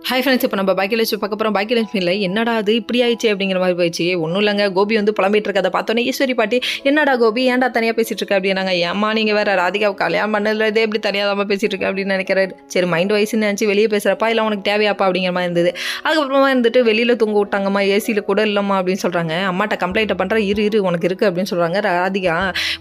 Hi friends, இப்போ நம்ம பாக்கியலட்சுமி பார்க்க போகிறோம். பாக்கியலட்சுமியில் என்னடா அது இப்படி ஆயிடுச்சு அப்படிங்கிற மாதிரி போயிடுச்சு. ஒன்றும் இல்லைங்க, கோபி வந்து புலம்பிட்டு இருக்கதை பார்த்தோன்னே ஈஸ்வரி பாட்டி, என்னடா கோபி ஏன்டா தனியாக பேசிகிட்டு இருக்க அப்படின்னாங்க. ஏம்மா நீங்கள் வேறு ராதிகாவை கல்யாணம் பண்ணதில் இதே எப்படி தனியாக தான் பேசிகிட்டு இருக்க அப்படின்னு நினைக்கிறாரு. சரி மைண்ட் வயசுன்னு நினச்சி வெளியே பேசுகிறப்பா இல்லை உனக்கு தேவையாப்பா அப்படிங்கிற மாதிரி இருந்தது. அதுக்கப்புறமா இருந்துட்டு வெளியில் தூங்க விட்டாங்கம்மா, ஏசியில் கூட இல்லைம்மா அப்படின்னு சொல்கிறாங்க. அம்மாட்ட கம்ப்ளைண்ட்டை பண்ணுறேன், இரு உனக்கு இருக்குது அப்படின்னு சொல்கிறாங்க. ராதிகா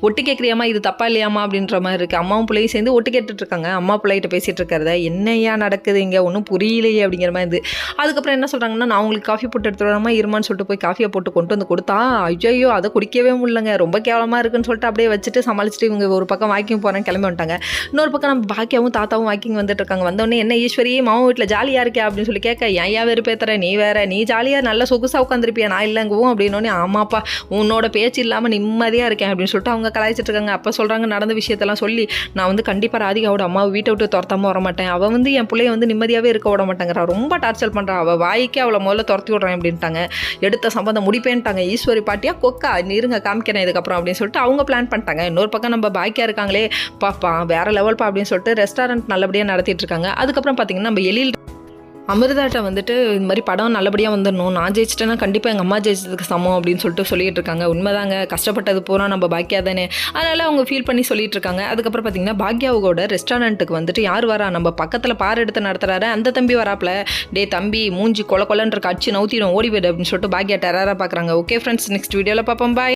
ஒட்டு கேட்குறியாம்மா, இது தப்பா இல்லையாம்மா அப்படின்ற மாதிரி இருக்குது. அம்மாவும் பிள்ளையும் சேர்ந்து ஒட்டு கேட்டுட்ருக்காங்க. அம்மா பிள்ளைகிட்ட பேசிகிட்டு இருக்கிறத என்னையா நடக்குது இங்கே ஒன்றும் புரியலையே அப்படிங்கிற மாதிரி இருந்து. அதுக்கப்புறம் என்ன சொல்கிறாங்கன்னா, நான் உங்களுக்கு காஃபி போட்டு எடுத்து வராமல் இருமான்னு சொல்லிட்டு போய் காஃபியை போட்டு கொண்டு வந்து கொடுத்தா, ஐயோ அதை குடிக்கவே முடியலங்க, ரொம்ப கேவலமாக இருக்குன்னு சொல்லிட்டு அப்படியே வச்சுட்டு சமாளிச்சுட்டு இவங்க ஒரு பக்கம் வாக்கிங் போகிறேன் கிளம்பி வந்துட்டாங்க. இன்னொரு பக்கம் நம்ம பாக்கியாவும் தாத்தாவும் வாக்கிங் வந்துட்டு இருக்காங்க. வந்தோடனே என்ன ஈஸ்வரி மாமா வீட்டில் ஜாலியாக இருக்கே அப்படின்னு சொல்லி கேட்க, ஏன் வெறுப்பேத்துற நீ வேற, நீ ஜாலியாக நல்ல சொகுசாக உட்காந்துருப்பியா, நான் இல்லைங்கவும் அப்படின்னோடனே ஆமாப்பா உன்னோட பேச்சு இல்லாமல் நிம்மதியாக இருக்கேன் அப்படின்னு சொல்லிட்டு அவங்க கலாய்ச்சிட்டு இருக்காங்க. அப்போ சொல்கிறாங்க நடந்த விஷயத்தெல்லாம் சொல்லி, நான் வந்து கண்டிப்பாக ராதிகாவோட அம்மாவை வீட்டை விட்டு துரத்தாமல் வர மாட்டேன், அவள் வந்து என் பிள்ளைய வந்து நிம்மதியாகவே இருக்க விட மாட்டேங்கிறா, ரொம்ப டார்ச்சர் பண்ணுறா, அவள் வாய்க்கே அவளை முதல்ல துரத்தி விட்றேன் அப்படின்ட்டாங்க. எடுத்த சம்பந்தம் முடிப்பேன்ட்டாங்க. ஈஸ்வரி பாட்டியா கொக்கா இருங்க காமிக்கிறேன் இதுக்கப்புறம் அப்படின்னு சொல்லிட்டு அவங்க பிளான் பண்ணிட்டாங்க. இன்னொரு பக்கம் நம்ம பாக்கியா இருக்காங்களே பாப்பா வேற லெவல்ப்பா அப்படின்னு சொல்லிட்டு ரெஸ்டாரண்ட் நல்லபடியாக நடத்திட்டு இருக்காங்க. அதுக்கப்புறம் பார்த்தீங்கன்னா நம்ம எழில் அமிர்தாட்ட வந்துட்டு இந்த மாதிரி படம் நல்லபடியாக வந்துடணும், நான் ஜெயிச்சிட்டேன்னா கண்டிப்பாக எங்கள் அம்மா ஜெயிச்சதுக்கு சமம் அப்படின்னு சொல்லிட்டு சொல்லிட்டு இருக்காங்க. உண்மைதாங்க, கஷ்டப்பட்டது பூரா நம்ம பாக்கியா தானே, அதனால் அவங்க ஃபீல் பண்ணி சொல்லிட்டு இருக்காங்க. அதுக்கப்புறம் பார்த்தீங்கன்னா பாக்கியாவோட ரெஸ்டாரண்ட்டுக்கு வந்துட்டு யார் வரா, நம்ம பக்கத்தில் பார் எடுத்து நடத்துறாரு அந்த தம்பி வராப்பில், டே தம்பி மூஞ்சி கொலன்னு இருக்க அச்சு நவுத்திடும் ஓடி போய்டு அப்படின்னு சொல்லிட்டு பாக்கியா டெரராக பார்க்குறாங்க. ஓகே ஃப்ரெண்ட்ஸ், நெக்ஸ்ட் வீடியோவில் பார்ப்போம், பாய்.